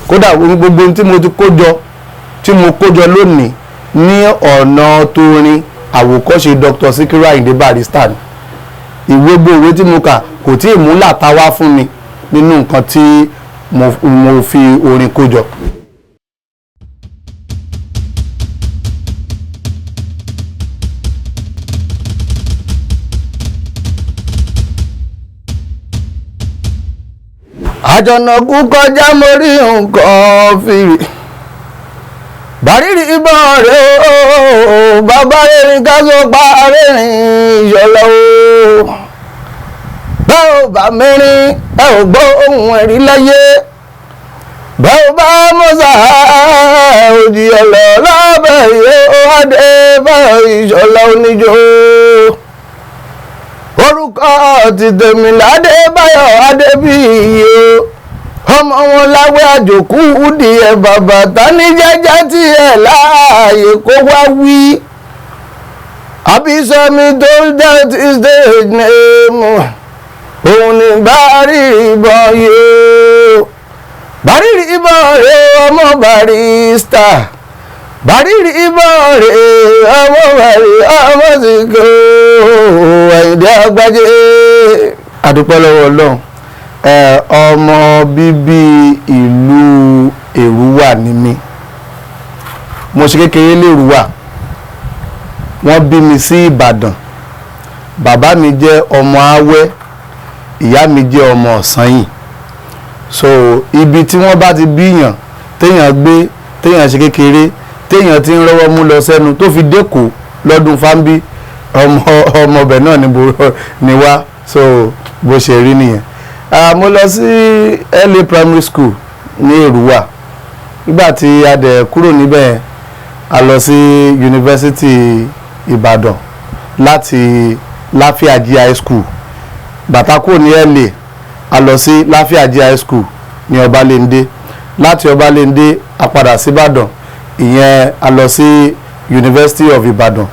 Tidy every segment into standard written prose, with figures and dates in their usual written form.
kódà gbogbo tí mo ti kó jọ lónìí ní ọ̀nà tó rin àwòkọ́ṣe Dr. Sikiru Ayinde Barrister ni ìwé tí mo kà kò tí ì mú làtà wá fún mi nínú nǹkan tí mo fi orin kó jọ. àjọ̀nàkú kọjá mo rí nǹkan fìrì bàrírí ìbọn rẹ̀ o bàbá rẹ̀ kájọ pa rẹ̀rìn ìṣọ̀lá o bẹ́ẹ̀ ò bá mẹ́rin ẹ ò gbọ́ ohun ẹ̀rí láyé bẹ́ẹ̀ ò bá mọ́sà òjì ọ̀lọ́ lábẹ́ ìyó adé bẹ́ẹ̀ ìṣọ̀lá oníjó orúkọ ti tèmi ládébáyọ̀ adébíyì ọmọ wọn láwé àjòkú díẹ̀ bàbá tani jẹ́jẹ́ tí ẹ̀ láàyè kó wá wí àbísọ́mi tó that is the name òun ni bàrírí ìbọn yóò bàrírí ìbọn rẹ̀ ọmọ Barrister bàrírí ìbọn rẹ̀ ọmọ ọmọ Sìkò Àyìndé Àgbájé. adúpẹ́ lọ́wọ́ Ọlọ́run ọmọ bíbí ìlú Èrúwà ni mí mo ṣe kékeré l'Èrúwà wọ́n bí mi sí Ìbàdàn bàbá mi jẹ́ ọmọ Awẹ́ ìyá mi jẹ́ ọmọ Ọ̀sanyìn so ibi tí wọ́n bá ti bíyàn téèyàn gbé téèyàn ṣe kékeré téèyàn ti ń rọ́wọ́ mú lọ sẹ́nu tó fi dẹ́kọ̀ lọ́dún fáńbí ọmọ ọbẹ̀ náà ni wá so bó ṣe rí nìyẹn. mo lọ sí LA primary school ní Èrúwà nígbà tí a dẹ̀ kúrò níbẹ̀ a lọ sí University Ìbàdàn láti Láfíàjì high school bàtà kúrò ní LA a lọ sí Láfíàjì high school ní Ọbalẹ́ndé láti Ọbalẹ́ndé a padà sí Ìbàdàn ìyẹn a lọ sí University of Ìbàdàn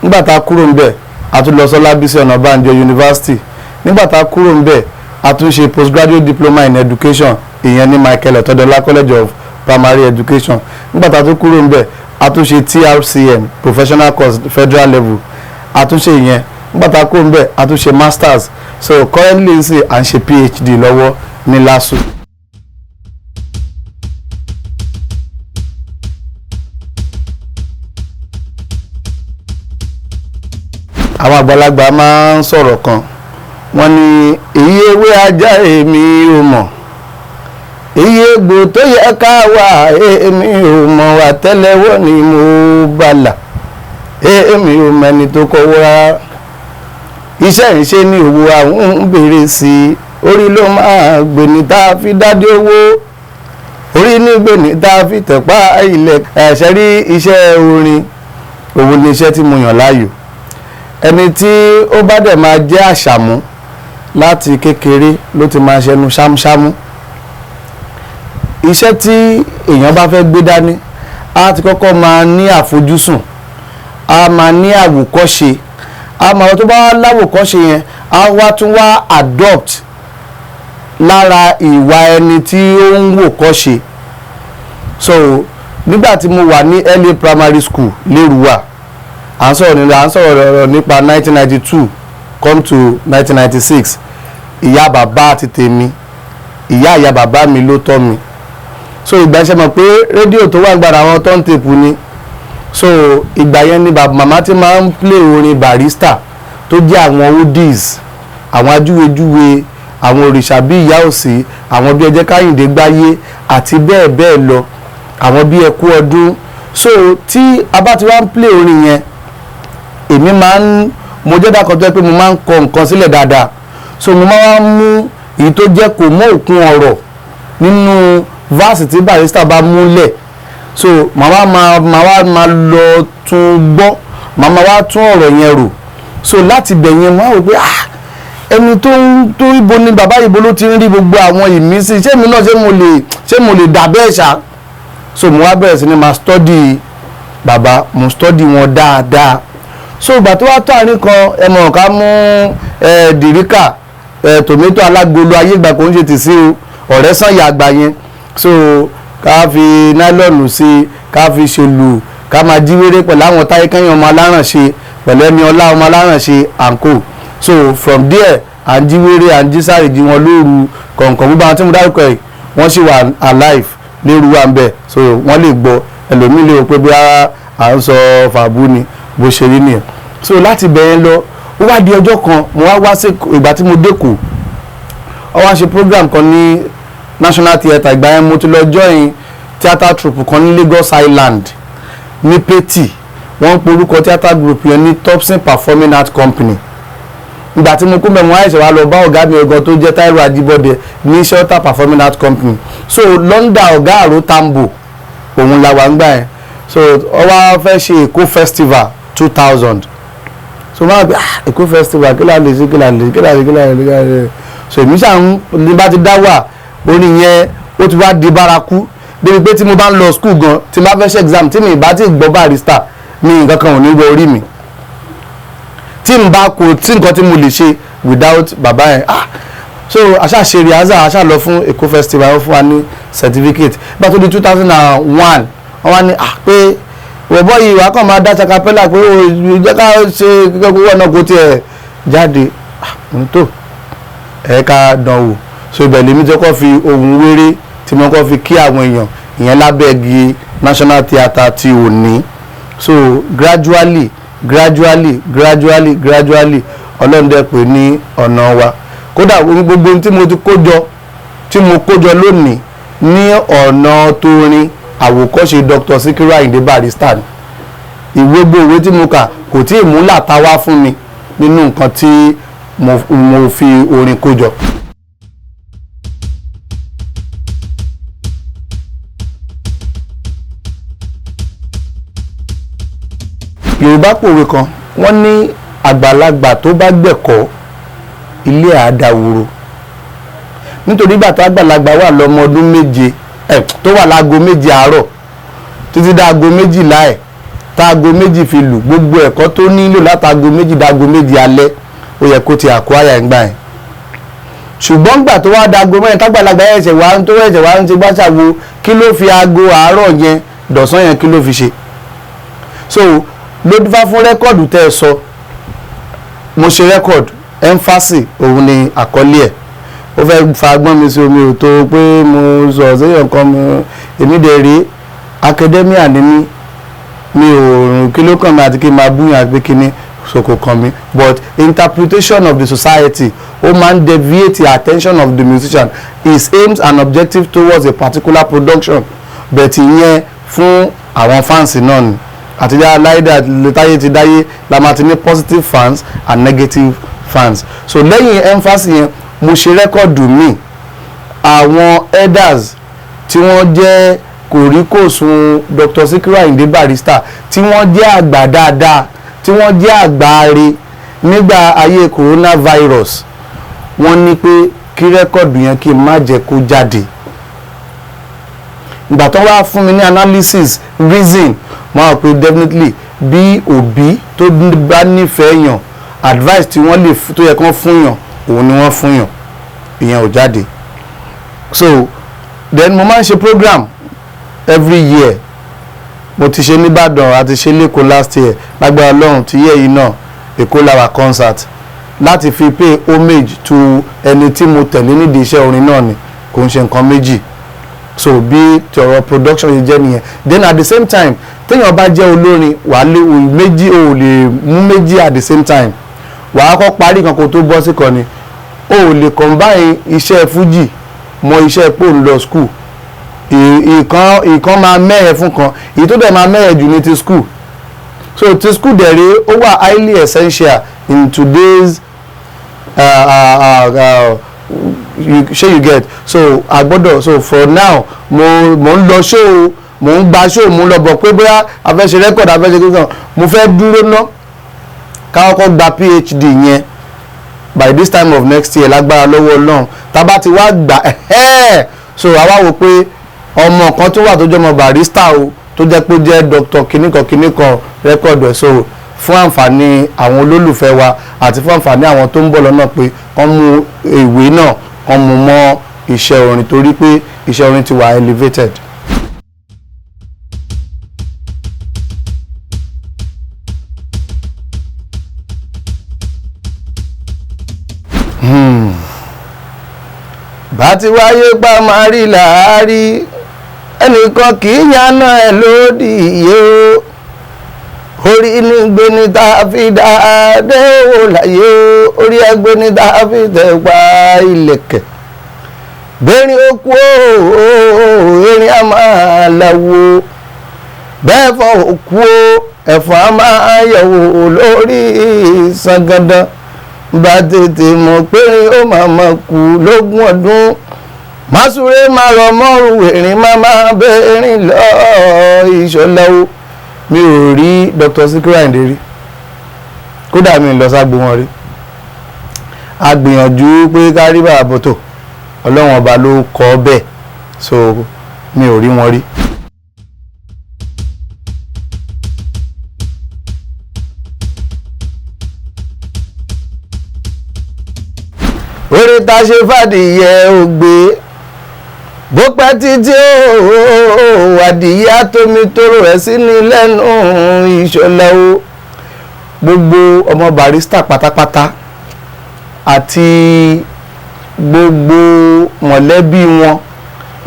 nígbà tá a kúrò ńbẹ̀ a tún lọ sí Ọlábísí Ọ̀nàbànjọ University nígbà tá a kúrò ńbẹ̀ a tún ṣe postgraduate diploma in education ìyẹn ní Michael Ọ̀tọ́dọ́lá College of Primary Education nígbà tá a tún kúrò ńbẹ̀ a tún ṣe TRCM professional course federal level a tún ṣe ìyẹn nígbà tá a kúrò ńbẹ̀ a tún ṣe masters so currently ṣe à ń ṣe PhD lọ́wọ́ ní LASU. àwọn àgbàlagbà máa ń sọ̀rọ̀ kan wọ́n ní èyí ewé ajá èmi ò mọ̀ èyí egbò tó yẹ ká wà èmi ò mọ̀ wà tẹ́lẹ̀wọ́ ni mo bàlà èmi ò mẹ́ni tó kọ́wọ́ rárá iṣẹ́ ìṣe ní òwò àwọn ń bèrè sí i orí ló máa gbèní tá a fi dádé owó orí ní gbèní tá a fi tẹ̀pá ilẹ̀ ẹ̀ṣẹ̀ rí iṣẹ́ orin òun ni iṣẹ́ tí mo yàn láàyò ẹni tí ó bá dẹ̀ máa jẹ́ àṣàmú láti kékeré ló ti máa ṣẹnu ṣámúṣámú iṣẹ́ tí èèyàn bá fẹ́ gbé dání á ti kọ́kọ́ máa ní àfojúsùn á máa ní àwòkọ́ṣe á máa tó bá láwòkọ́ṣe yẹn á wá tún wá adopt lára ìwà ẹni tí ó ń wòkọ́ṣe so nígbà tí mo wà ní LA primary school l'Èrúwà à ń sọ̀rọ̀ nípa 1992 come to 1996 ìyá bàbá ti tèmi ìyá bàbá mi ló tọ́ mi so ìgbà ṣe mọ̀ pé rédíò tó wà gbàdá àwọn turntable ni so ìgbà yẹn ni màmá ti máa ń play orin Barrister tó jẹ́ àwọn oldies àwọn ajúwejúwe àwọn òrìṣà bí ìyá òsì àwọn bí ẹjẹ́ káyìndé gbáyé àti bẹ́ẹ̀ bẹ́ẹ̀ lọ àwọn bí ẹkú ọdún so tí a bá ti wá ń play orin yẹn èmi mo jẹ́ dákọ̀ tó yẹ pé mo máa ń kọ nǹkan sílẹ̀ dáadáa so mo máa ń mú èyí tó jẹ́ kò mọ́ òkun ọ̀rọ̀ nínú verse tí Barrister bá múlẹ̀ so màá máa lọ tún gbọ́ màá wá tún ọ̀rọ̀ yẹn rò so láti bẹ̀ yẹn mo á rò pé ẹni tó ibo ni bàbá ibo ló ti ń rí gbogbo àwọn ìmísí ṣé mi náà ṣé mo lè dà bẹ́ẹ̀ ṣá so mo wá bẹ̀rẹ̀ sí ni máa study bàbá mo study wọn dáadáa so ìgbà tó wá tó àárín kan ẹmọ ká mú dìríkà tòmẹ́tò alágolo ayé ìgbà kò ń ṣe tì sí ọ̀rẹ́ sànyà àgbà yẹn so ká fi nylon sí, ká fi ṣèlú, ká máa jíwèrè pẹ̀lú àwọn táyé kẹ́yìn ọmọ alárànṣe pẹ̀lú ẹni ọlá ọmọ alárànṣe àǹkó. So from there à ń jíwèrè à ń jí sáré jí wọn lóru kọ̀ọ̀kan gbogbo àwọn tí mo dárúkọ yìí wọ́n sì wà alive lérú wa ń bẹ̀, so wọ́n lè gbọ́ ẹlòmíì lè rò pé bí à ń sọ fàbú ni bó ṣe rí nìyẹn. So láti bẹ̀rẹ̀ lọ ó wá di ọjọ́ kan mo wá sí ìgbà tí mo dẹ́kù ó wá ṣe program kan ní National Theatre. Ìgbà yẹn mo ti lọ join theatre troupe kan ní Lagos Island ní Peti, wọ́n ń porúkọ theatre group yẹn ní Topsin Performing Art Company. Ìgbà tí mo kú mẹ́mu àìsàn wa lọ bá ọ̀gá mi ọ̀gá tó jẹ́ Táírò Ajíbọ́dẹ ní Shelter Performing Art Company. So London ọ̀gá àrò tambo òun la wà ń gbà yẹn. So ó wá fẹ́ ṣe Èkó Festival 2000. So máa gbé Èkó Festival kí la lè ṣe. So èmi ṣàn ní bá ti dá wà orin yẹn ó ti wá di bárakú débi pé tí mo bá ń lọ school gan tí mo bá fẹ́ ṣe exam tí mi ìbá ti gbọ́ barrister mi nǹkan kan ò ní wọ orí mi tí n bá kò tí nǹkan tí mo lè ṣe without bàbá yẹn. So àṣà ṣe rehearsal àṣà lọ fún Èkó Festival fún wa ní certificate bá tó di 2001 wọ́n wá ní pé wọ́bọ́ yìí wà kàn máa dá chakapella pé ó jẹ́ ká ṣe kíkọ́ náà kó tiẹ̀ jáde tó ẹ̀ka dánwò. So ibẹ̀ lèmi tó kọ́ fi ohun wéré tí mo kọ́ fi kí àwọn èèyàn ìyẹn lábẹ́gi National Theatre ti òní. So gradually Ọlọ́run dẹ̀ pé ní ọ̀nà wa kódà gbogbo tí mo kójọ lónìí ní ọ̀nà torin àwòkọ́ṣe Dr. Sikiru Ayinde Barrister ni ìwé tí mo kà kò tí ì mú làtà wá fún mi nínú nǹkan tí mo fi orin kójọ. Yorùbá pòwe kan wọ́n ní àgbàlagbà tó bá gbẹ̀kọ́ ilé àdáwòrò nítorí ìgbà tó àgbàlagbà wà lọ́mọ ọdún méje tó wà láago méje àárọ̀ títí dáago méjìlá táago méjì fi lù gbogbo ẹ̀kọ́ tó nílò látago méjì dáago méjì alẹ́ ó yẹ kó ti àkúáyà ẹ̀ ń gbà yẹn. Ṣùgbọ́n gbà tó wá dáago mẹ́rin tágbàlagbà ẹ̀ṣẹ̀ wá ń ṣe gbàṣàwo kí ló fi aago àárọ̀ yẹn dọ̀sán yẹn kí ló fi ṣe. So ló dífá fún rẹ́kọ̀dù tẹ́ ẹ sọ mo ṣe rẹ́kọ̀dù emphasis òun ni àkọlé ẹ̀ ó fẹ́ fa agbọ́n mi sí omi ò tó pé mo sọ séèyàn kan èmi dẹ̀ rí academia ní mi ò kí ló kàn mí àti kí n máa búyàn àti kí ni sòkò kàn mí but interpretation of the society ó máa ń deviate the attention of the musician his aims and objectives towards a particular production but ìyẹn fún àwọn fans náà ni àtijọ́ aláìdá táyé ti dáyé la máa ti ní positive fans and negative fans. So lẹ́yìn emphasis yẹn mo ṣe rẹ́kọ̀dù mi àwọn elders tí wọ́n jẹ́ kòríkòsùn Dr. Sikiru Ayinde Barrister tí wọ́n jẹ́ àgbà dáadáa tí wọ́n jẹ́ àgbáre nígbà ayé coronavirus wọ́n ní pé kí rẹ́kọ̀dù yẹn kí n má jẹ́ kó jáde. Ìgbà tó wá fún mi ní analysis reason wọ́n á pé definitely bí òbí tó bá nífẹ̀ẹ́ yàn advice tí wọ́n lè tó yẹ kán fún yàn òun ni wọ́n fún yàn ìyẹn ò jáde. So then mo máa ń ṣe program every year mo ti ṣe nìbàdàn àti ṣe lẹ́kọ̀ọ́ last year lágbára Ọlọ́run ti yẹ yìí náà Èkó làwà concert láti fi pay homage to ẹni tí mo tẹ̀lé nídìí iṣẹ́ orin náà ni kò ń ṣe nǹkan méjì. So bí tọrọ production yìí jẹ́ nìyẹn then at the same time téèyàn bá jẹ́ olórin wàá lé méjì ò lè mú méjì at the same time wàá kọ́ parí kan kó tó bọ́ sí kan ni ò lè combine iṣẹ́ fújì mọ́ iṣẹ́ pò ń lọ school ìkan máa mẹ́rẹ̀ fún kan èyí tó dẹ̀ máa mẹ́rẹ̀ jù ní ti school. So ti school dẹ̀ rí ó wà highly essential in today's you get so agbọ́dọ̀ so for now mo ń lọ show mo ń gba show mo ń lọ bọ̀ pé bóyá a fẹ́ ṣe record a fẹ́ ṣe kíkan mo fẹ́ dúró ná ká kọ́kọ́ gba PhD yẹn by this time of next year lágbára lọ́wọ́ Ọlọ́run tá bá ti wá gbà so àwa wò pé ọmọ kan tó wà tó jọmọ Barrister o tó jẹ́ pé jẹ́ Dr. kìnnìkan record ẹ̀ so fún àǹfààní àwọn olólùfẹ́ wa àti fún àǹfààní àwọn tó ń bọ̀ lọ́nà pé wọ́n mú ìwé náà wọ́n mú mọ́ iṣẹ́ orin torí pé iṣẹ́ orin ti wà elevated. bá ti wáyé pa máa rí làárí ẹnìkan kì í yànnà ẹ̀ lódì yé o orí ní gbé ní tá a fi dáadé wò láyé o orí ẹgbẹ́ ní tá a fi tẹ̀ pa ilẹ̀kẹ̀ bẹ́ẹ̀rin ó kú o erin a máa láwo bẹ́ẹ̀ fọ́ òkú o ẹ̀fọ́ a máa yẹ̀wò lórí sangandan bá tètè mọ̀ pé ó máa kú lógún ọdún másùré máa rọ mọ́rùn erin máa bẹ́ẹ̀rin lọ ìṣọ́láwó mi ò rí Dr. Sikiru Ayinde rí kódà mi lọ ságbo wọn rí a gbìyànjú pé ká rí bàbá bọ́tò ọlọ́run ọba ló kọ́ bẹ́ẹ̀ so mi ò rí wọn rí. orí ta ṣe fàdìyẹ ògbé bó pẹ́ títí ó adìyẹ àtomi tóró rẹ̀ sí ní lẹ́nu ìṣọ̀lẹ̀ o gbogbo ọmọ Barrister pátápátá àti gbogbo mọ̀lẹ́bí wọn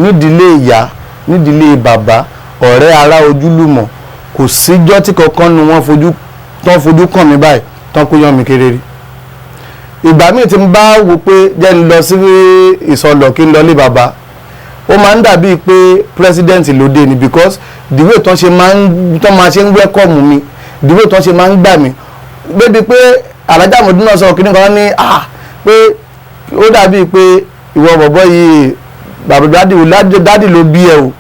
nídìílé ìyá nídìílé bàbá ọ̀rẹ́ ará ojúlùmọ̀ kò síjọ́ tí kankan nu wọn fojú kàn mí báyìí tán kó yán mi kéré rí ìgbà míì tí n bá wò pé jẹ́ n lọ sí ìsọlọ̀ kí n lọ lé bàbá ó máa ń dàbíi pé president ló dé ni because the way tán ṣe ń welcome mi the way tán ṣe máa ń gbà mí débi pé alájà àmọ̀dún náà sọ kìnnìkan ní pé ó dàbíi pé ìwọ bọ̀bọ̀ yìí bàbá dádì ló bí ẹ o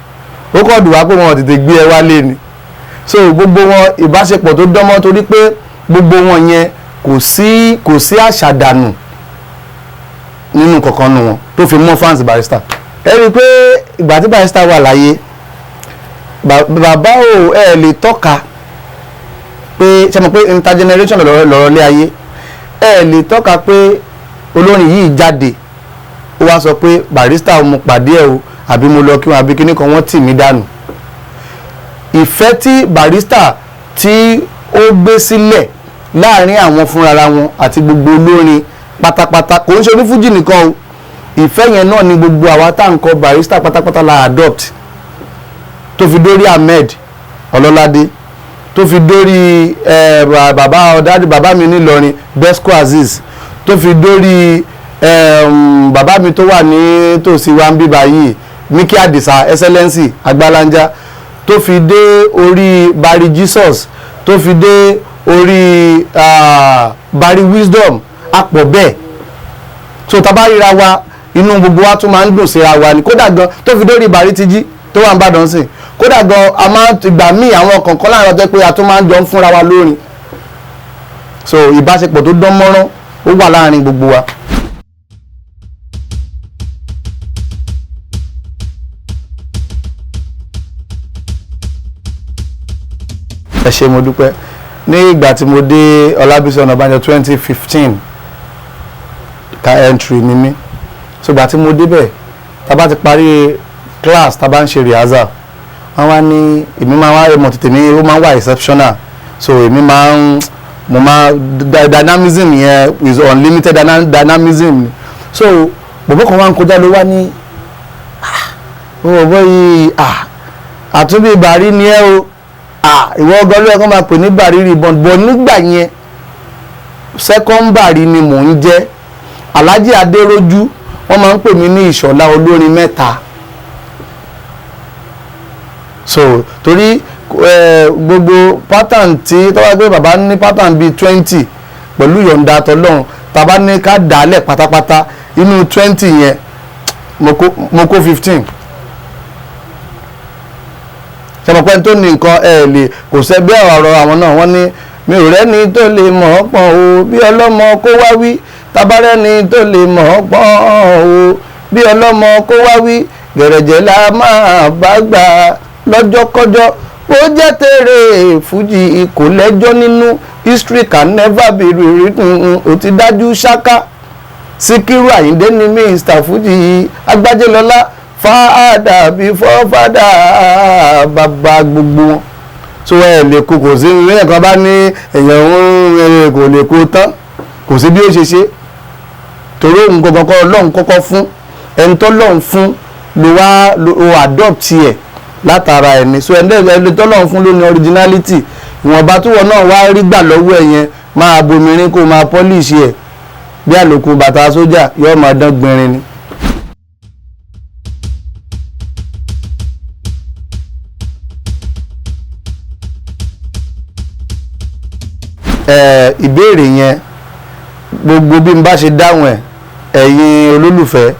ó kọ́ dùn wá pé wọn ò tètè gbé ẹ wálé ni so gbogbo wọn ìbáṣepọ̀ tó dánmọ́ torí pé gbogbo wọn yẹn kò sí àṣàdànù nínú kankan nu wọn tó fi mọ́ fans Barrister ẹ rí i pé ìgbà tí Barrister wà láyé bàbá ò ẹ lè tọ́ka pé ṣe mọ̀ pé intergeneration lọ́rọ̀ lé ayé ẹ lè tọ́ka pé olórin yìí jáde ó wá sọ pé Barrister mo pàdé ẹ o àbí mo lọ kí wọn àbí kíní kan wọ́n tì mí dànù ìfẹ́ tí Barrister tí ó gbé sílẹ̀ láàrin àwọn fúnra wọn àti gbogbo olórin pátápátá kò ń ṣe onífújì nìkan o ìfẹ́ yẹn náà ni gbogbo àwa tá à ń kọ Barrister pátápátá la adopt tó fi dórí Ahmed Ọlọ́ládé tó fi dórí bàbá mi nílọrin Besco Azeez tó fi dórí bàbá mi tó wà ní tòsí wa ń bíbá yìí Miki Adisa Excellency Agbalanja tó fi dé orí Barry Jesus tó fi dé orí Barry Wisdom apọ̀ bẹ́ẹ̀ so tá bá ríra wa inú gbogbo wa tún máa ń dùn síra wa ni kódà gan tó fi dórí Barry Tiji tó wà ń bàdàn sí kódà gan a máa ìgbà míì àwọn kọ̀ọ̀kan láàrin ọjọ́ pé a tún máa ń jọ ń fúnra wa lórin so ìbáṣepọ̀ tó dán mọ́rán ó wà láàrin gbogbo wa. ẹ ṣé mo dúpẹ́ ní ìgbà tí mo dé Ọlábísí Ọ̀nàbànjọ 2015 ka entry ni mí so ìgbà tí mo débẹ̀ tá bá ti parí class tá bá ń ṣe rehearsal wọ́n wá ní èmi máa wá ẹmọ tètè mi ó máa ń wà exceptional so èmi dynamism yẹn is unlimited dynamism so bọ̀bọ̀ kan wá ń kọjá ló wá ní bọ̀bọ̀ yìí àtúbí Bàrí ni ẹ o ìwọ ọgọ́ ló yẹ kó máa pè ní Bàrí Reborn bọ̀ nígbà yẹn second Bàrí ni mò ń jẹ́ Alhaji Adérójú wọ́n máa ń pè mí ní Ìṣọ̀lá olórin mẹ́ta so torí gbogbo pattern tí tọ́wọ́ pé bàbá ní pattern bíi 20 pẹ̀lú yọ̀ǹda tọ́lọ́run tàbá ní ká dàálẹ̀ pátápátá inú 20 yẹn mo kó 15 ṣàpọ̀pẹ́ tó ní nǹkan lè kò sẹ́gbẹ́ ọ̀rọ̀ àwọn náà wọ́n ní mi ò rẹ́ni tó lè mọ̀ ọ́ pọ̀n o bí ọlọ́mọ kó wá wí tabarẹ́ni tó lè mọ̀ ọ́ pọ̀n o bí ọlọ́mọ kó wá wí gẹ̀rẹ̀jẹ̀ la máa bá gbà lọ́jọ́kọ́jọ́ ó jẹ́ tèrè fújì kò lẹ́jọ́ nínú history can never be rewritten ó ti dájú ṣáká Síkírù Àyìndé ni Mr. Fújì Agbájélọlá fáadà before fáadà bàbá gbogbo wọn so ẹ lè kó sí ilé ẹ̀kan bá ní èèyàn kò lè kó tán kò sí bí ó ṣe torí òun gangan kọ́ Ọlọ́run kọ́kọ́ fún ẹni tó Ọlọ́run fún lo adopt ẹ̀ látara ẹni so ẹni tó Ọlọ́run fún ló ní originality ìwọ̀nba tó wọ́n náà wá rí gbà lọ́wọ́ ẹ̀ yẹn máa bomirin kó máa polish ẹ̀ bí àlòkù bàtà sójà yóò máa dán gbinrin ni. Ìbéèrè yẹn gbogbo bí n bá ṣe dáhùn ẹ̀ ẹ̀yin olólùfẹ́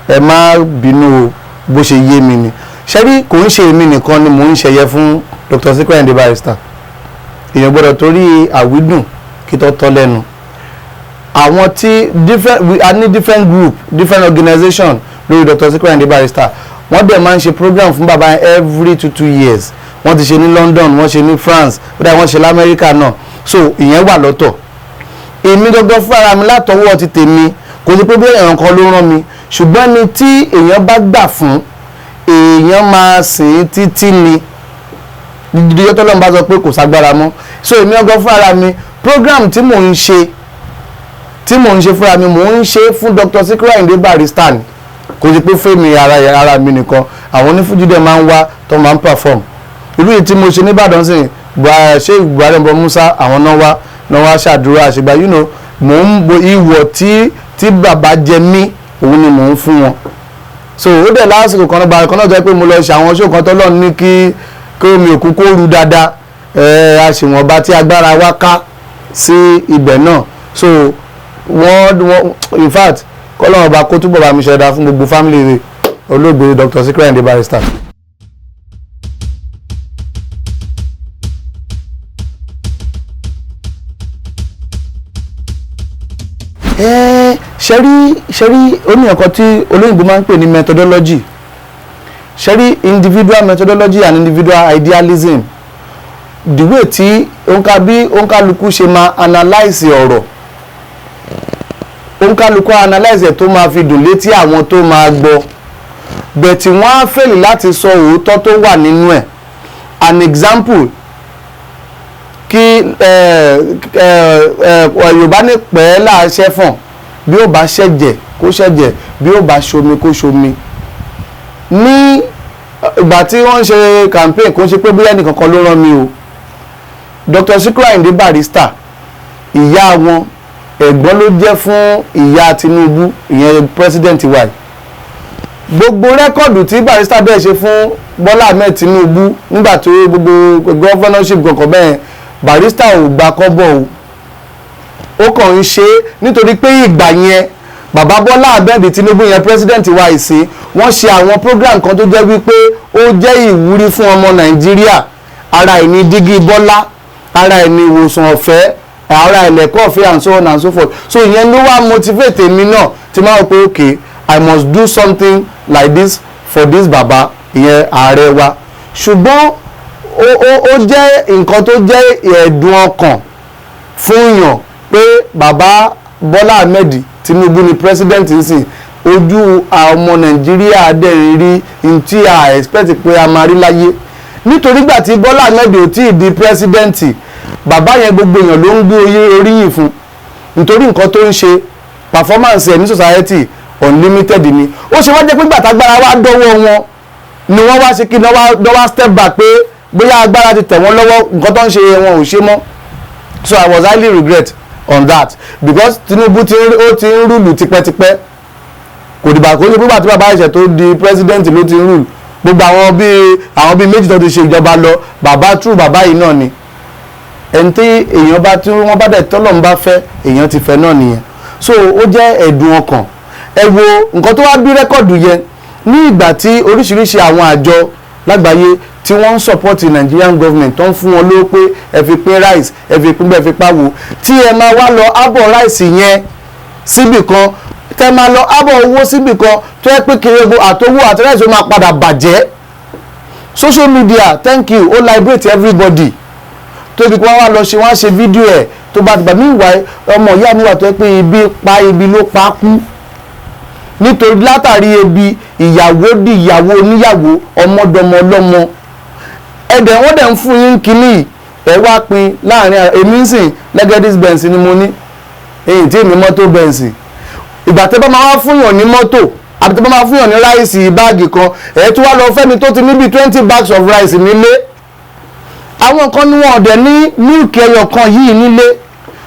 ẹ má bínú o bó ṣe yé mi ni ṣẹ́rí kò ń ṣe èmi nìkan ni mò ń ṣẹyẹ fún Dr. Sikiru Ayinde Barrister èèyàn gbọ́dọ̀ torí àwídùn kí tó tọ́ lẹ́nu àwọn tí different group different organization lórí Dr. Sikiru Ayinde Barrister wọ́n dẹ̀ máa ń ṣe program fún bàbá every 2 years wọ́n ti ṣe ní London wọ́n ṣe ní France wọ́n ṣe l'Amẹ́ríkà náà so ìyẹn wà lọ́tọ̀ èmi gangan fúnra mi látọwọ́ ti tèmi kò sí pé bí èèyàn kan ló rán mi ṣùgbọ́n ni tí èèyàn bá gbà fún èèyàn máa sìn títí ni dídíjọ́ tọ́lọ́run bá sọ pé kò ságbára mọ́ so èmi gangan fúnra mi program tí mò ń ṣe fúnra mi mò ń ṣe fún Dr. Sikiru Ayinde Barrister ni kò sí pé fèmí ara mi nìkan àwọn onífújì dẹ̀ máa ń wá tó máa ń perform irú yìí tí mo ṣe ní Ìbàdàn sìn ṣé Buhari Mbọ Musa àwọn náà wá ṣàdúrà àṣegbà mò ń bo ìwọ̀ tí bàbá jẹ mí òun ni mò ń fún wọn so ó dẹ̀ lásìkò kan náà jẹ́ pé mo lọ ṣe àwọn ṣó kan tọ́lọ́ ní kí omi òkú kó ru dáadáa àṣìwọ̀nba tí agbára wa ká sí ibẹ̀ náà so wọ́n in fact kọ́lọ́run ọba kó túbọ̀ bá mi ṣẹ̀dá fún gbogbo family rẹ̀ olóògbé Dr. Sikiru Ayinde Barrister. ṣẹ́rí ó ní ẹ̀kọ́ tí olóyìnbó máa ń pè ní methodology ṣẹ́rí individual methodology and individual idealism the way tí òǹkàlùkù ṣe máa analyse ọ̀rọ̀ òǹkàlùkù analyse ẹ̀ tó máa fi dùn létí àwọn tó máa gbọ́ bẹ̀ tí wọ́n á fèlè láti sọ òótọ́ tó wà nínú ẹ̀ an example kí Yorùbá ní pẹ́ láṣẹ fọ̀n bí ó bá ṣẹ̀jẹ̀ kó ṣẹ̀jẹ̀ bí ó bá ṣomi kó ṣomi ní ìgbà tí wọ́n ń ṣe campaign kó ṣe pé bóyá ẹnì kankan ló rán mi o Dr. Sikiru Ayinde Barrister ìyá wọn ẹ̀gbọ́n ló jẹ́ fún ìyá TINUBU ìyẹn president wa gbogbo rẹ́kọ̀dù tí Barrister bẹ́ẹ̀ ṣe fún Bọ́lá Ahmed TINUBU nígbà tó gbogbo governorship kankan bẹ́ẹ̀ Barrister ò gba kọ́bọ̀ ó kàn ń ṣe nítorí pé ìgbà yẹn bàbá Bọ́lá Ahmed TINUBU yẹn president wa ìsìn wọ́n ṣe àwọn program kan tó jẹ́ wípé ó jẹ́ ìwúrí fún ọmọ Nàìjíríà ara ìní dígí Bọ́lá ara ìní ìwòsàn ọ̀fẹ́ ara ìlẹ̀kọ́ ọ̀fẹ́ and so on and so forth so ìyẹn ló wá motivate èmi náà tí máa pé okay I must do something like this for this baba ìyẹn ààrẹ wa ṣùgbọ́n ó jẹ́ nǹkan tó jẹ́ ẹ̀dùn ọkàn fún yàn pé bàbá Bọ́lá Ahmed TINUBU ni president nsìn ojú ọmọ Nàìjíríà dẹ̀ rí n tí a expect pé a máa rí láyé nítorí gbà tí Bọ́lá Ahmed ò tí ì di president bàbá yẹn gbogbo èèyàn ló ń gbé oríyìn fún nítorí nǹkan tó ń ṣe performance ẹ̀ ní society unlimited ni ó ṣe wá jẹ́ pé gbàtàgbára wá dọ́wọ́ wọn ni wọ́n wá ṣe kí ni wọ́n wá step back pé bóyá agbára ti tẹ̀ wọ́n lọ́wọ́ nǹkan tó ń ṣe wọn ò ṣe mọ́ so I was highly regret on that because TINUBU ti ń rúlù tipẹ́tipẹ́ kò dìgbà kó ṣe pípa tí bàbá ìṣẹ̀ tó di president ló ti ń rúlù gbogbo àwọn bíi méjì tó ti ṣe ìjọba lọ bàbá yìí náà ni ẹni tí èèyàn bá tí wọ́n bá dẹ̀ tọ́lọ́run bá fẹ́ èèyàn ti fẹ́ náà nìyẹn so ó jẹ́ ẹ̀dùn ọkàn ẹ wo nǹkan tó wá bí rẹ́kọ̀dù yẹn ní ìgbà tí oríṣiríṣi àwọn àjọ lágbàáyé tí wọ́n ń support Nigerian government tó ń fún wọn lówó pé ẹ fi pín rice ẹ fi pín bẹ́ẹ̀ fi pàwọ́ tí ẹ máa wá lọ abọ̀ rice yẹn síbì kan tẹ máa lọ abọ̀ owó síbì kan tó yẹ pé kiri egbò àtowó àti rice ó máa padà bàjẹ́ social media thank you ó liberate everybody tóbi kí wọ́n wá lọ ṣe wọ́n á ṣe fídíò ẹ̀ tó bá ti bà mí ìwà ọmọ ìyá mi wà tó yẹ pé ibi ló pa kú nítorí látàrí ebi ìyàwó di ìyàwó oníyàwó ọmọdọmọ ọlọ́mọ ẹ̀dẹ̀ wọ́n dẹ̀ ń fún yín kínní ẹ̀ wá pin láàrin èmi ń sìn Legacy Benz ni mo ní èyí tí èmi mọ́tò Benz ìgbà tẹ́ bá máa wá fún yàn ní mọ́tò àbí tẹ́ bá máa fún yàn ní ráìsì báàgì kan ẹ̀ tí wá lọ fẹ́ni tó ti níbi 20 bags of rice nílé àwọn kan ní wọn ọ̀dẹ̀ ní mílìkì ẹyọ kan yìí nílé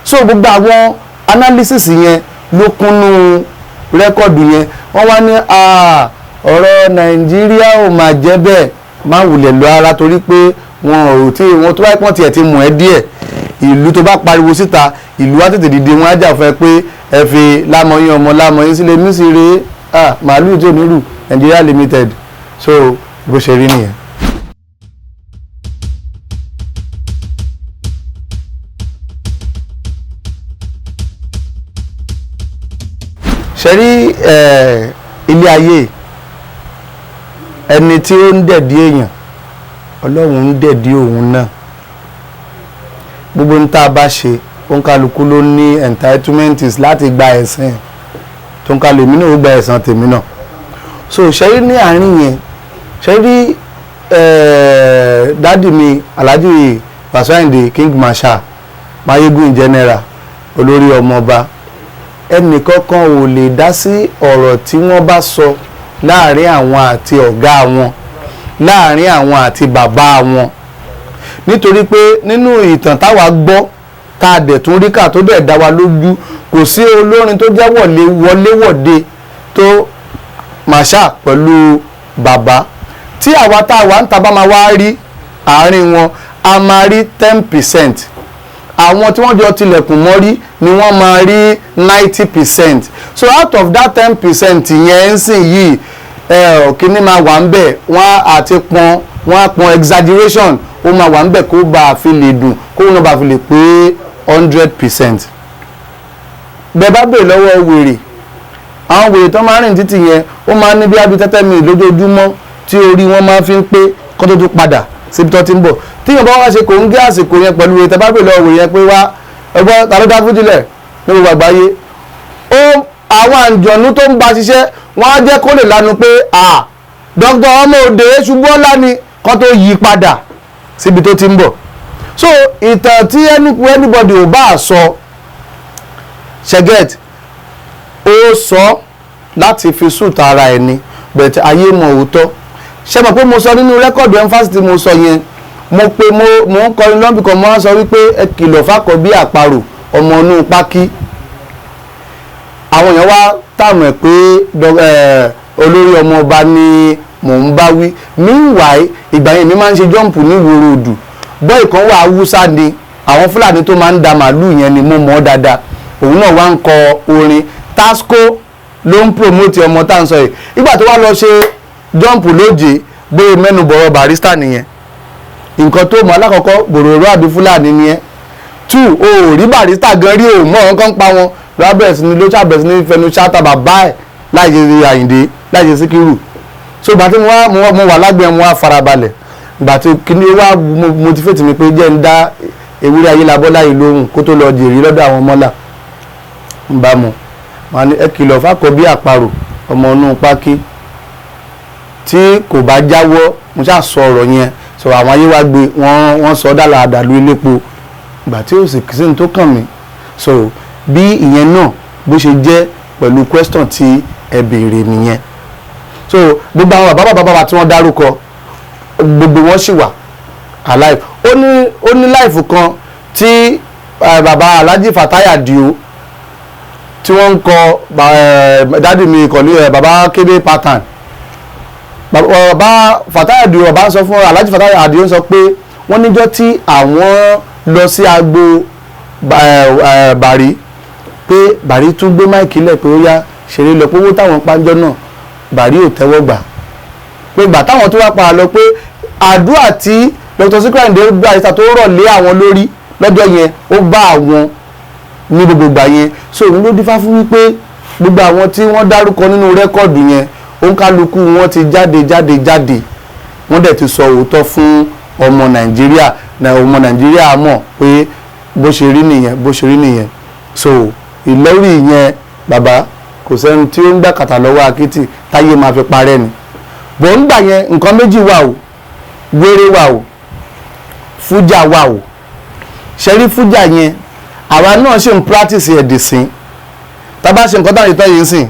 so gbogbo àwọn analysis yẹn ló kúnnú rẹ́kọ̀dù yẹn wọ́n wá ní ọ̀rọ̀ Nàìjíríà ò máa jẹ́ bẹ́ẹ̀ máa wulẹ̀ lọ ara torí pé wọn tó bá pọ́n tiẹ̀ ti mọ̀ ẹ́ díẹ̀ ìlú tó bá pariwo síta ìlú wa tètè dìde wọn á jà fún ẹ pé ẹ fi lámọyín ọmọ lámọyín sílé mí sí rèé màálù tó nírù Nigeria limited so bó ṣe rí nìyẹn. ṣe rí ilé ayé ẹni tí ó ń dẹ̀dí èèyàn Ọlọ́run ń dẹ̀dí òun náà gbogbo ń tá a bá ṣe òǹkàlùkù ló ní entitlements láti gba ẹ̀san tó ń kalẹ̀ mí náà ó gba ẹ̀san tèmi náà so ṣe rí ní àárín yẹn ṣe rí dádì mi Alhaji Wasiu King Marshal Mayegun General olórí ọmọọba ẹnìkankan ò lè dá sí ọ̀rọ̀ tí wọ́n bá sọ láàrin àwọn àti ọ̀gá wọn láàrin àwọn àti bàbá wọn nítorí pé nínú ìtàn táwa gbọ́ tá a dẹ̀ tún rí kà tó dẹ̀ dá wa lójú kò sí olórin tó jẹ́ wọléwọ̀de tó Marshal pẹ̀lú bàbá tí àwa tá a wà ń ta bá máa wá rí àárín wọn a máa rí 10%. Àwọn tí wọ́n jọ tilẹ̀kùn mọ́rí ni wọ́n máa rí 90%. So out of that 10% yẹn ń sìn yìí kíní máa wà ń bẹ̀ wọ́n á pọn exaggeration ó máa wà ń bẹ̀ kó bá a fi lè dùn kó náà bá a fi lè pé 100%. Bẹ́ẹ̀ bá bèèrè lọ́wọ́ wèrè àwọn wèrè tó máa rìn títì yẹn ó máa ní bí abi tẹ́tẹ́ mi lójoojúmọ́ tí orí wọn máa fi ń pé kó tó tún padà síbi tó ti ń bọ̀ tí yóò bá wá ṣe kò ń gé àsìkò yẹn pẹ̀lú wèrè tẹ́ bá bèèrè lọ́wọ́ wèrè yẹn pé wá ẹgbọ́n ta ló dá fújìlẹ̀ ní gbogbo àgbáyé àwọn àǹjọ̀nú tó ń bá ṣiṣẹ́ wọ́n á jẹ́ kó lè lanu pé Dr. ọmọ òde Ṣubúọlá ni kó tó yí padà síbi tó ti ń bọ̀ so ìtàn tí anybody ò bá sọ ṣẹgẹt ó sọ láti fi sùtà ara ẹni bẹ̀tẹ̀ ayé mọ̀ òótọ́ ṣe mọ̀ pé mo sọ nínú rẹ́kọ̀dù ẹnfásitì mo sọ yẹn mo ń kọrin lọ́bì kan mo wá sọ wípé ẹ kìlọ̀ fákọ̀ bí àparò ọmọ inú pákí àwọn èèyàn wá tààmù ẹ̀ pé olórí ọmọ ọba ni mò ń bá wí meanwhile ìgbà yẹn mi máa ń ṣe jọ́ǹpù ní ìwòrò òdù bọ́ọ̀ kan wà Haúsá ni àwọn Fúlàní tó máa ń da màálù yẹn ni mo mọ̀ ọ́ dáadáa òun náà wá ń kọ orin Tasco ló ń promote ọmọ tá à ń sọ yìí ìgbà tó wá lọ ṣe jọ́ǹpù lóje bóyá mẹ́nu bọ̀rọ̀ Barrister nìyẹn nǹkan tó mọ̀ alákọ̀ọ́kọ́ bòròrò àbí Fúlàní nìyẹn 2 o rí Barrister gan rí o mọ̀ wọn kàn pa wọn lọ́bẹ̀rẹ̀ sí ni ló ṣàbẹ̀rẹ̀ sí ní fẹnu ṣáàtà bàbá ẹ̀ láì ṣe Àyìndé láì ṣe Síkírù so ìgbà tí mo wà lágbẹ̀ẹ́ mo wá farabalẹ̀ ìgbà tí kíní wá motivate mi pé jẹ́ ń dá ewúrẹ́ ayé labọ́ láyé lóhùn kó tó lọ jèrè lọ́dọ̀ àwọn mọ́là ń bá mu màá ní ẹ kìlọ̀ fákọ̀ bí àparò ọmọ inú pákí tí kò bá jáwọ́ mo ṣáà sọ ọ̀rọ̀ yẹn sọ àwọn ayé wá gbé wọ́n sọ dàlà àdàlú ilépo ìgbà tí ó sì kìí sí ní tó kàn mí so bí ìyẹn náà bó ṣe jẹ́ pẹ̀lú question tí ẹ béèrè nìyẹn so gbogbo àwọn bàbá tí wọ́n dárúkọ gbogbo wọn sì wà alive ó ní láìfù kan tí bàbá Alhaji Fatai Adio tí wọ́n ń kọ dádì mi ìkọ̀lú bàbá kébé pattern bàbá Fatai Adio bàbá sọ fún Alhaji Fatai Adio sọ pé wọ́n níjọ́ tí àwọn lọ sí agbo Bàrí pé Bàrí tún gbé máìkì lẹ̀ pé ó yá ṣeré lọ pé owó táwọn pàjọ́ náà Bàrí ò tẹ́wọ́ gbà pé gbà táwọn tó wá pa lọ pé àdúrà tí Dr. Sikiru Barrister tó rọ̀ lé àwọn lórí lọ́jọ́ yẹn ó bá àwọn ní gbogbo ìgbà yẹn so òun ló dífá fún wípé gbogbo àwọn tí wọ́n dárúkọ nínú rẹ́kọ̀dù yẹn òǹkálukú wọn ti jáde wọ́n dẹ̀ ti sọ òótọ́ fún ọmọ Nàìjíríà mọ̀ pé bó ṣe rí nìyẹn so ìlọ́rì yẹn bàbá kò sẹ́ni tí ó ń gbà kàtà lọ́wọ́ akitì táyé máa fi parẹ́ ni bọ̀ ń gbà yẹn nǹkan méjì wà o wéré wà o fújà wà o ṣẹ́rí fújà yẹn àwa náà ṣe ń practice ẹ̀dìsín tá bá ṣe nǹkan tá ìtọ́ yìí sìn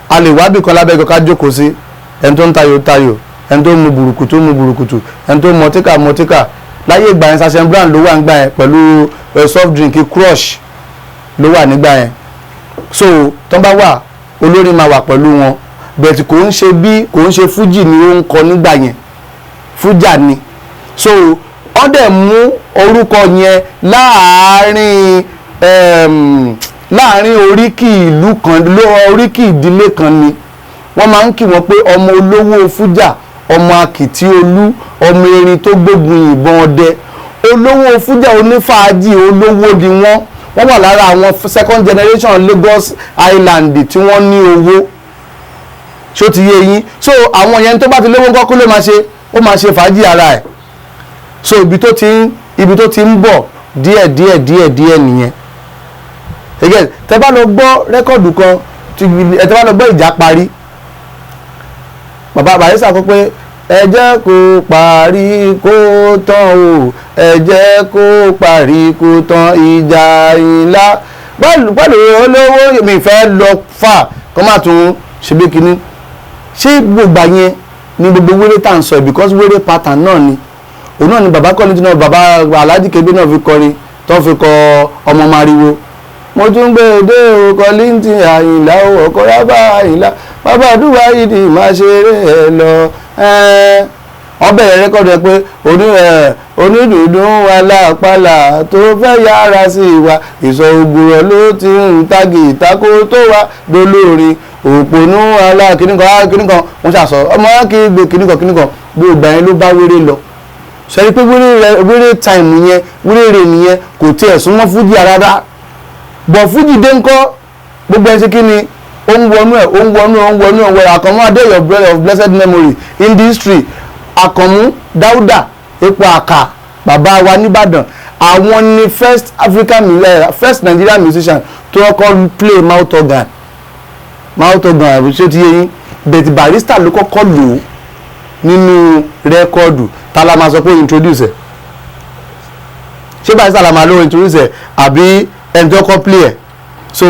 a lè wá bí kan lábẹ́ ká jókòó sí ẹni tó ń tayò ẹni tó mu burúkutu ẹni tó mọtíkà láyé ìgbà yẹn sachet brand ló wà nígbà yẹn pẹ̀lú soft drink crush ló wà nígbà yẹn so tó bá wà olórin máa wà pẹ̀lú wọn bẹ̀tì kò ń ṣe fújì ni ó ń kọ nígbà yẹn fújà ni so wọ́n dẹ̀ mú orúkọ yẹn láàrin oríkì ìlú kan oríkì ìdílé kan ni wọ́n máa ń kí wọn pé ọmọ olówó fújà ọmọ akìtì olú ọmọ erin tó gbógun ìbọn ọdẹ olówó fújà onífàájì olówó ni wọ́n wà lára àwọn second generation Lagos Island tí wọ́n ní owó ṣó ti yé yín so àwọn yẹn tó bá ti lówó kọ́kọ́ ló máa ṣe ó máa ṣe fàájì ara ẹ̀ so ibi tó ti ń bọ̀ díẹ̀ nìyẹn again tẹ́ bá lọ gbọ́ rẹ́kọ̀dù kan tẹ́ bá lọ gbọ́ ìjà parí bàbá Barrister kọ pé ẹ jẹ́ kó parí kó tán o ẹ jẹ́ kó parí kó tán ìjà ìlà pẹ̀lú olówó mi fẹ́ lọ fà kọ́ máa tún ṣe bí kinní ṣé gbogbo yẹn ni gbogbo wéré tá à ń sọ because wéré pattern náà ni òun náà ni bàbá kọ́ni tí náà bàbá Alhaji Kebe náà fi kọrin tó fi kọ ọmọ mariwo mo tún gbé èdè òkò líǹtì Àyìnlá ọkọ rábà Àyìnlá bàbá àdúrà yìí ni máa ṣeré ẹ lọ ọbẹ̀ rẹ́kọ̀dù ẹ pé onídùúdùn alápàlà tó fẹ́ yára sí wa ìsọ ògùrọ̀ ló ti ń tagi ìtakò tó wá dolórin òpònú alákìníkan wọ́n ṣàṣọ ọmọ akígbe kìníkan gbogbo ẹ̀yìn ló bá wéré lọ ṣẹ́ni pé wéré time yẹn wéré rè nìyẹn kò tiẹ̀ súnmọ́ fújì rárá bọ̀ fújì dé ńkọ́ gbogbo ẹ̀ ṣe kí ni ó ń wọnú Àkànmú Adéyọ̀ of blessed memory in the history Àkànmú Dáúdà epo àkà bàbá wa nìbàdàn àwọn ni first Nigerian musician tó kọ́kọ́ play mouth organ ṣé ti yé yín bẹ̀tì Barrister ló kọ́kọ́ lò ó nínú rẹ́kọ́ọ̀dù tá la máa sọ pé introduce ẹ̀ ṣé Barrister la máa lò introduce ẹ̀ àbí ẹni tó kọ́ play ẹ̀ so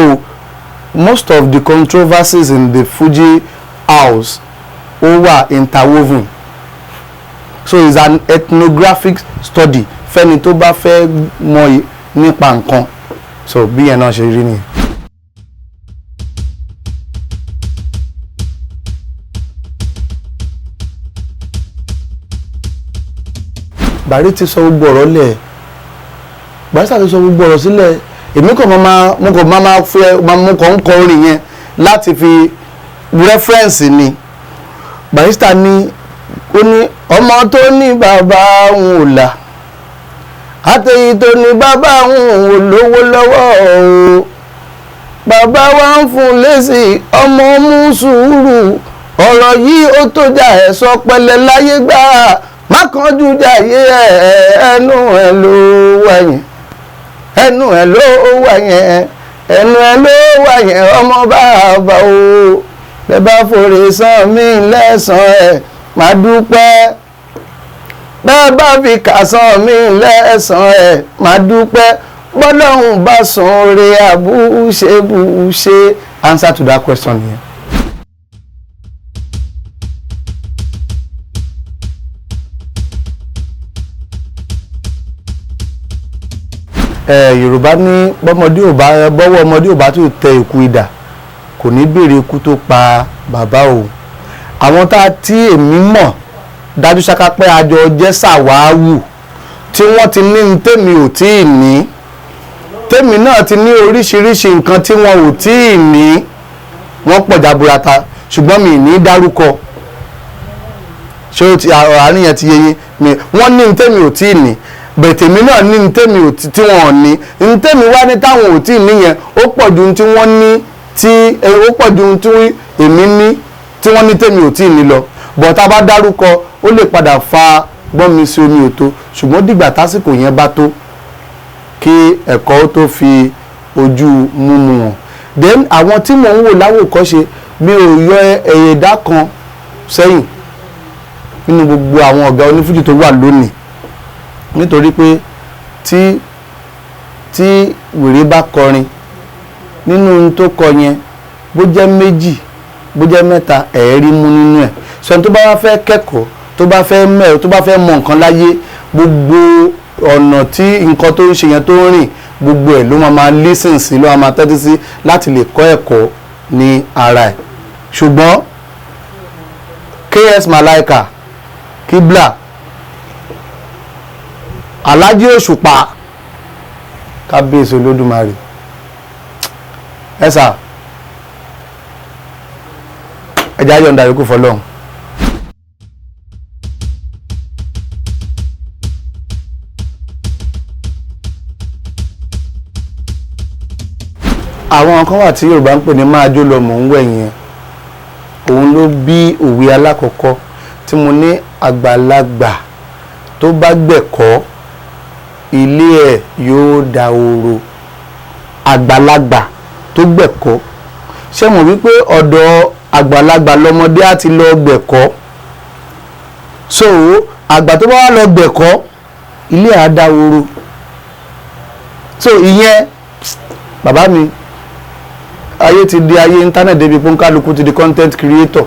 most of the controversies in the Fuji house ó wà interwoven so it's an ethnographic study fẹ́ni tó bá fẹ́ mọ̀ nípa nǹkan so bí yẹn náà ṣe rí nìyẹn. Bàrí ti sọ gbogbo ọ̀rọ̀ lẹ̀ Barrister ti sọ gbogbo ọ̀rọ̀ sílẹ̀ èmi kàn mo kàn ń kọ orin yẹn láti fi reference ni Barrister ní ó ní ọmọ tó ní bàbá òun ò là àtẹ̀yí tó ní bàbá òun ò lówó lọ́wọ́ o bàbá wa ń fún lésì ọmọ mú sùúrù ọ̀rọ̀ yìí ó tó jà ẹ̀ sọ pẹ̀lẹ́ láyé gbà má kánjú jàyé ẹnu ẹ̀ ló wẹ̀yìn ẹnu ẹ̀ ló wẹ̀yìn ẹnu ẹ̀ ló wẹ̀yìn ọmọ bàbá o bẹ́ẹ̀ bá forí san mí lẹ́sàn ẹ̀ má dúpẹ́ bẹ́ẹ̀ bá fi kàsán mí lẹ́sàn ẹ̀ má dúpẹ́ bọ́lọ́hún bá san oore àbúṣe answer to that question yẹn. Yorùbá ní bọ́wọ́ ọmọdé ò bá tó tẹ ikú idà kò ní béèrè ikú tó pa bàbá òun àwọn tí èmi mọ̀ dájú ṣáká pé àjọ jẹ́ sàwáwù tí wọ́n ti ní tèmi ò tí ì ní tèmi náà ti ní oríṣiríṣi nǹkan tí wọn ò tí ì ní wọ́n pọ̀ jaburata ṣùgbọ́n mi ní dárúkọ ṣé àárín yẹn ti yé yín wọ́n ní tèmi ò tí ì ní bẹ̀tẹ̀mí náà ní ntẹ́mi tí wọ́n ní ntẹ́mi wá ní táwọn ò tí ì níyẹn ó pọ̀ ju tí wọ́n ní ó pọ̀ ju tí èmi ní tí wọ́n ní tẹ́mi ò tí ì ní lọ bọ̀ tá a bá dárúkọ ó lè padà fa gbọ́nmi sí omi òtó ṣùgbọ́n dìgbà tásìkò yẹn bá tó kí ẹ̀kọ́ ó tó fi ojú múmu wọn then àwọn tí mò ń wò láwòkọ́ṣe mi ò yọ ẹ̀yẹ̀dá kan sẹ́yìn nínú gbogbo àwọn ọ̀gá onífújì tó wà lónìí nítorí pé tí wèrè bá kọrin nínú ohun tó kọ yẹn bó jẹ́ méjì bó jẹ́ mẹ́ta ẹ̀ẹ́rí mú nínú ẹ̀. Sọ tó bá wá fẹ́ kẹ́kọ̀ọ́ tó bá fẹ́ mọ̀ nǹkan láyé, gbogbo ọ̀nà tí nǹkan tó ń ṣe yẹn tó ń rìn, gbogbo ẹ̀ ló máa listen sí, ló máa tẹ́tí sí láti lè kọ́ ẹ̀kọ́ ní ara ẹ̀. Ṣùgbọ́n KS Malaika, Kibla, Alhaji Òṣùpá, kábíyèsí Olódùmarè, ẹ̀sà ẹ̀já yọ̀ǹda yòókù fọlọ́run. Àwọn kan wà tí Yorùbá ń pè ní máa jó lọ mò ń wẹ̀ yẹn, òun ló bí òwe alákọ̀ọ́kọ́ tí mo ní àgbàlagbà tó bá gbẹ̀kọ́ ilé ẹ̀ yóò dahoro. Àgbàlagbà tó gbẹ̀kọ́, ṣé mo wípé ọ̀dọ̀ àgbàlagbà lọmọdé á ti lọ gbẹ̀kọ́, so àgbà tó bá wá lọ gbẹ̀kọ́ ilé ẹ̀ á dahoro. So ìyẹn bàbá mi, ayé ti di ayé internet débi pé òǹkálukú ti di content creator,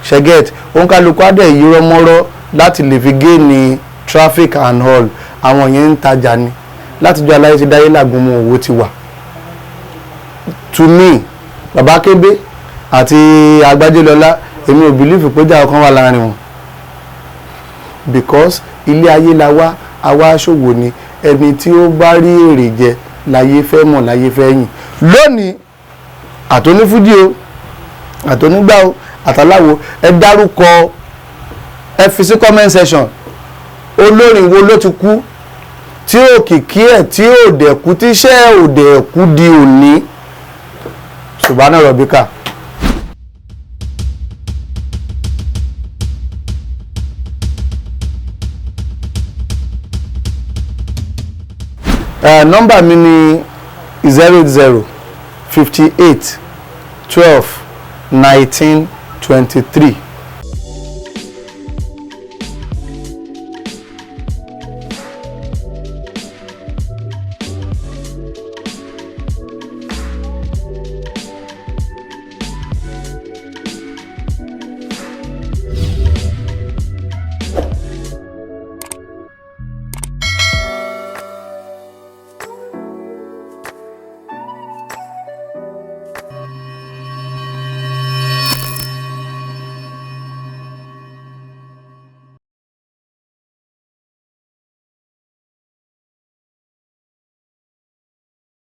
ṣẹgẹt òǹkálukú á dẹ̀ yírọ́ mọ́rọ́ láti lè fi gain traffic and all. Àwọn yẹn ń tajà ni látijọ́ aláyé ti dáyé làgùnmu owó ti wà. To me, bàbá Kébé àti Agbájélọlá, èmi ò believe pé jà ọkàn wà láàrin wọn, because ilé ayé la wá, àwa aṣòwò ni, ẹni tí ó bá rí èrè jẹ láyé fẹ́ mọ̀, láyé fẹ́ yìn. Lónìí àtọ́nífúdí o, àtọ́nígbà o, àtàláwo, ẹ dárúkọ, ẹ fi sí comment section olórin wo ló ti kú tí ó kìkí ẹ̀ tí ó dẹ̀kú tíṣẹ́ ò dẹ̀kú di òní. Subhana Rabbika. Nọ́mbà mi ni 080 58 12 19 23.